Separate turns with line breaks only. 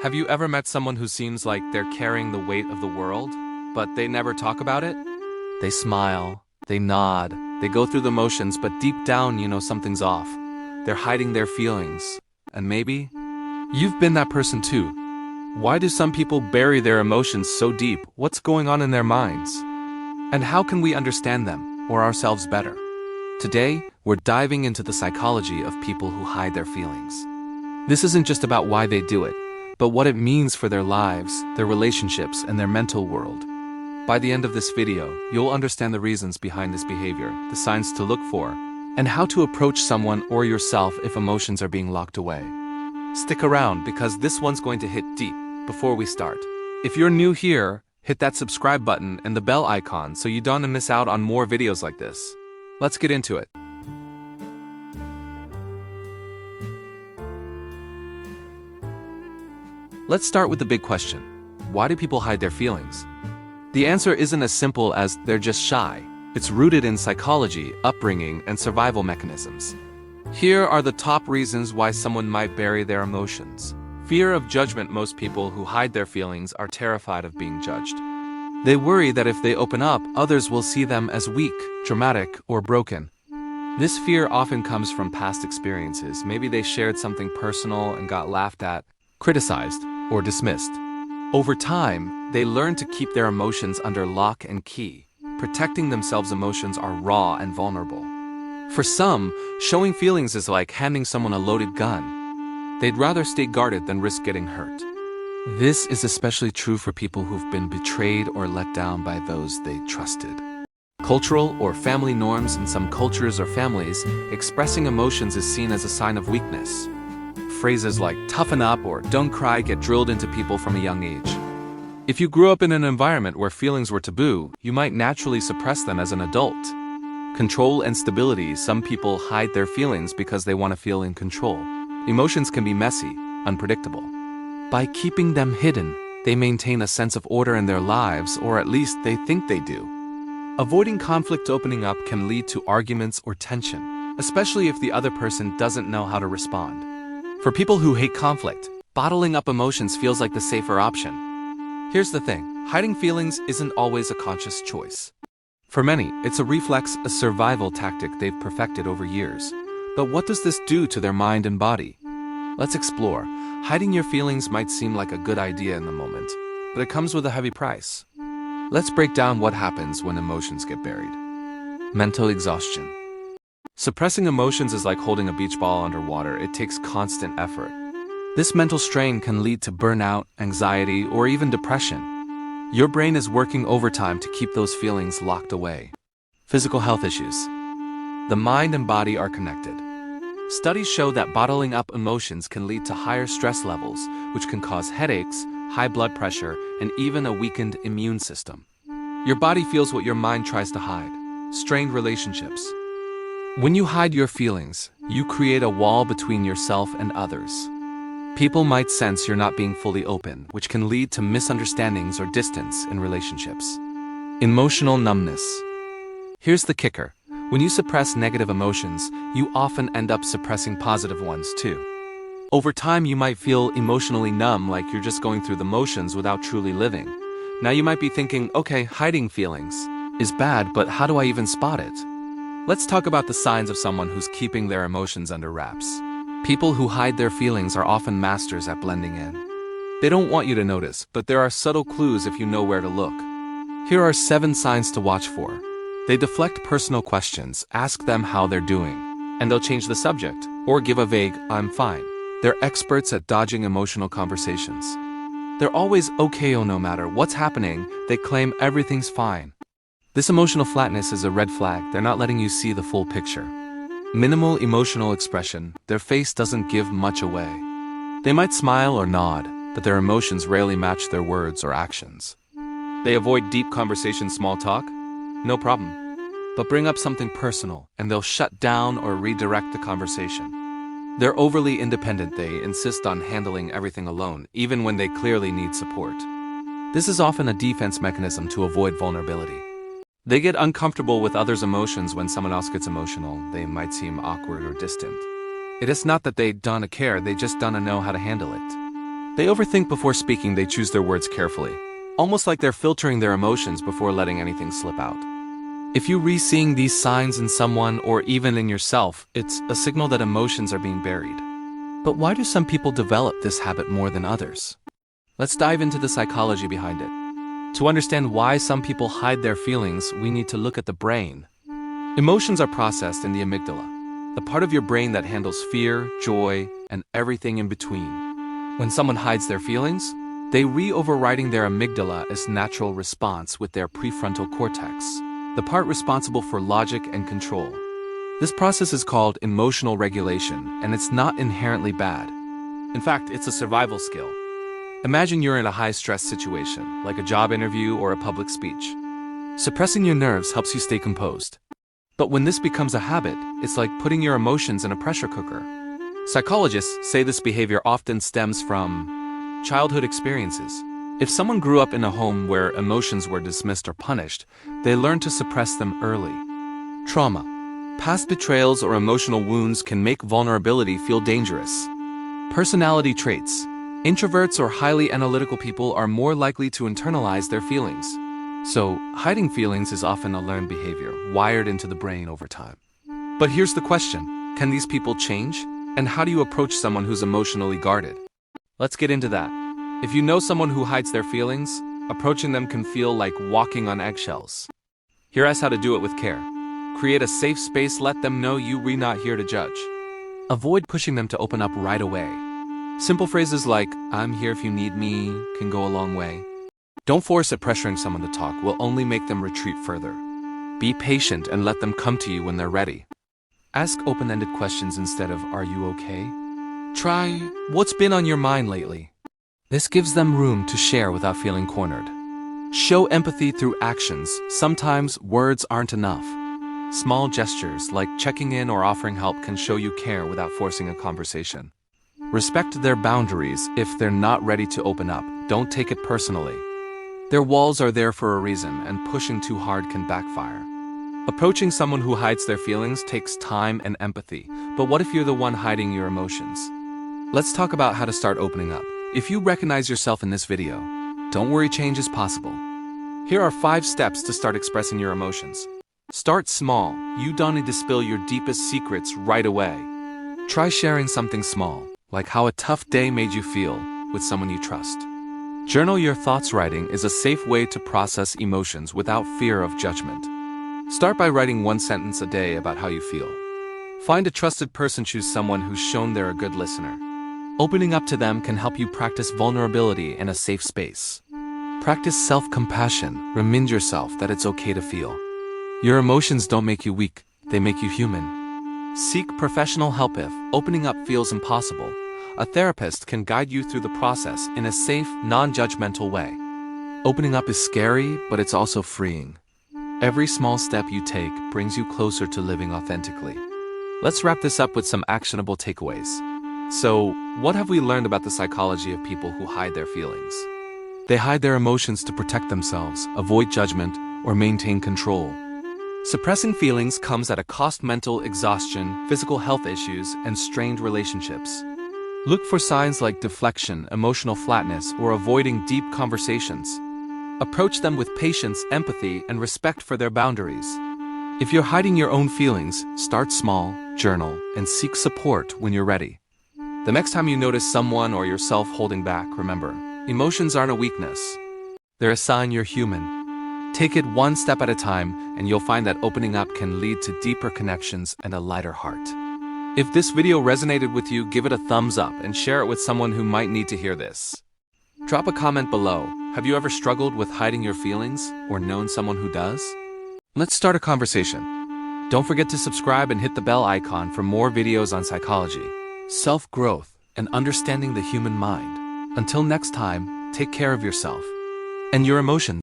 Have you ever met someone who seems like they're carrying the weight of the world, but they never talk about it? They smile, they nod, they go through the motions, but deep down, something's off. They're hiding their feelings. And maybe you've been that person too. Why do some people bury their emotions so deep? What's going on in their minds? And how can we understand them or ourselves better? Today, we're diving into the psychology of people who hide their feelings. This isn't just about why they do it, but what it means for their lives, their relationships, and their mental world. By the end of this video, you'll understand the reasons behind this behavior, the signs to look for, and how to approach someone or yourself if emotions are being locked away. Stick around because this one's going to hit deep. Before we start, if you're new here, hit that subscribe button and the bell icon so you don't miss out on more videos like this. Let's get into it. Let's start with the big question. Why do people hide their feelings? The answer isn't as simple as they're just shy. It's rooted in psychology, upbringing, and survival mechanisms. Here are the top reasons why someone might bury their emotions. Fear of judgment. Most people who hide their feelings are terrified of being judged. They worry that if they open up, others will see them as weak, dramatic, or broken. This fear often comes from past experiences. Maybe they shared something personal and got laughed at, criticized, or dismissed. Over time, they learn to keep their emotions under lock and key. Protecting themselves' emotions are raw and vulnerable. For some, showing feelings is like handing someone a loaded gun. They'd rather stay guarded than risk getting hurt. This is especially true for people who've been betrayed or let down by those they trusted. Cultural or family norms. In some cultures or families, expressing emotions is seen as a sign of weakness. Phrases like toughen up or don't cry get drilled into people from a young age. If you grew up in an environment where feelings were taboo, you might naturally suppress them as an adult. Control and stability. Some people hide their feelings because they want to feel in control. Emotions can be messy, unpredictable. By keeping them hidden, they maintain a sense of order in their lives, or at least they think they do. Avoiding conflict. Opening up can lead to arguments or tension, especially if the other person doesn't know how to respond. For people who hate conflict, bottling up emotions feels like the safer option. Here's the thing, hiding feelings isn't always a conscious choice. For many, it's a reflex, a survival tactic they've perfected over years. But what does this do to their mind and body? Let's explore. Hiding your feelings might seem like a good idea in the moment, but it comes with a heavy price. Let's break down what happens when emotions get buried. Mental exhaustion. Suppressing emotions is like holding a beach ball underwater. It takes constant effort. This mental strain can lead to burnout, anxiety, or even depression. Your brain is working overtime to keep those feelings locked away. Physical health issues. The mind and body are connected. Studies show that bottling up emotions can lead to higher stress levels, which can cause headaches, high blood pressure, and even a weakened immune system. Your body feels what your mind tries to hide. Strained relationships. When you hide your feelings, you create a wall between yourself and others. People might sense you're not being fully open, which can lead to misunderstandings or distance in relationships. Emotional numbness. Here's the kicker. When you suppress negative emotions, you often end up suppressing positive ones too. Over time, you might feel emotionally numb, like you're just going through the motions without truly living. Now you might be thinking, okay, hiding feelings is bad, but how do I even spot it? Let's talk about the signs of someone who's keeping their emotions under wraps. People who hide their feelings are often masters at blending in. They don't want you to notice, but there are subtle clues if you know where to look. Here are 7 signs to watch for. They deflect personal questions, ask them how they're doing, and they'll change the subject, or give a vague, I'm fine. They're experts at dodging emotional conversations. They're always okay no matter what's happening, they claim everything's fine. This emotional flatness is a red flag. They're not letting you see the full picture. Minimal emotional expression. Their face doesn't give much away. They might smile or nod, but their emotions rarely match their words or actions. They avoid deep conversation. Small talk? No problem. But bring up something personal, and they'll shut down or redirect the conversation. They're overly independent. They insist on handling everything alone, even when they clearly need support. This is often a defense mechanism to avoid vulnerability. They get uncomfortable with others' emotions. When someone else gets emotional, they might seem awkward or distant. It is not that they don't care, they just don't know how to handle it. They overthink before speaking, they choose their words carefully, almost like they're filtering their emotions before letting anything slip out. If you re-seeing these signs in someone or even in yourself, it's a signal that emotions are being buried. But why do some people develop this habit more than others? Let's dive into the psychology behind it. To understand why some people hide their feelings, we need to look at the brain. Emotions are processed in the amygdala, the part of your brain that handles fear, joy, and everything in between. When someone hides their feelings, they re-overriding their amygdala as natural response with their prefrontal cortex, the part responsible for logic and control. This process is called emotional regulation, and it's not inherently bad. In fact, it's a survival skill. Imagine you're in a high-stress situation, like a job interview or a public speech. Suppressing your nerves helps you stay composed. But when this becomes a habit, it's like putting your emotions in a pressure cooker. Psychologists say this behavior often stems from childhood experiences. If someone grew up in a home where emotions were dismissed or punished, they learn to suppress them early. Trauma, past betrayals or emotional wounds can make vulnerability feel dangerous. Personality traits. Introverts or highly analytical people are more likely to internalize their feelings. So, hiding feelings is often a learned behavior, wired into the brain over time. But here's the question, can these people change? And how do you approach someone who's emotionally guarded? Let's get into that. If you know someone who hides their feelings, approaching them can feel like walking on eggshells. Here's how to do it with care. Create a safe space, let them know you're not here to judge. Avoid pushing them to open up right away. Simple phrases like, "I'm here if you need me," can go a long way. Don't force it. Pressuring someone to talk will only make them retreat further. Be patient and let them come to you when they're ready. Ask open-ended questions instead of, "Are you okay?" Try, "What's been on your mind lately?" This gives them room to share without feeling cornered. Show empathy through actions. Sometimes words aren't enough. Small gestures like checking in or offering help can show you care without forcing a conversation. Respect their boundaries. If they're not ready to open up, don't take it personally. Their walls are there for a reason, and pushing too hard can backfire. Approaching someone who hides their feelings takes time and empathy, but what if you're the one hiding your emotions? Let's talk about how to start opening up. If you recognize yourself in this video, don't worry, change is possible. Here are 5 steps to start expressing your emotions. Start small. You don't need to spill your deepest secrets right away. Try sharing something small, like how a tough day made you feel, with someone you trust. Journal your thoughts. Writing is a safe way to process emotions without fear of judgment. Start by writing 1 sentence a day about how you feel. Find a trusted person. Choose someone who's shown they're a good listener. Opening up to them can help you practice vulnerability in a safe space. Practice self-compassion. Remind yourself that it's okay to feel. Your emotions don't make you weak, they make you human. Seek professional help if opening up feels impossible. A therapist can guide you through the process in a safe, non-judgmental way. Opening up is scary, but it's also freeing. Every small step you take brings you closer to living authentically. Let's wrap this up with some actionable takeaways. So, what have we learned about the psychology of people who hide their feelings? They hide their emotions to protect themselves, avoid judgment, or maintain control. Suppressing feelings comes at a cost: mental exhaustion, physical health issues, and strained relationships. Look for signs like deflection, emotional flatness, or avoiding deep conversations. Approach them with patience, empathy, and respect for their boundaries. If you're hiding your own feelings, start small, journal, and seek support when you're ready. The next time you notice someone or yourself holding back, remember, emotions aren't a weakness. They're a sign you're human. Take it 1 step at a time, and you'll find that opening up can lead to deeper connections and a lighter heart. If this video resonated with you, give it a thumbs up and share it with someone who might need to hear this. Drop a comment below. Have you ever struggled with hiding your feelings or known someone who does? Let's start a conversation. Don't forget to subscribe and hit the bell icon for more videos on psychology, self-growth, and understanding the human mind. Until next time, take care of yourself and your emotions.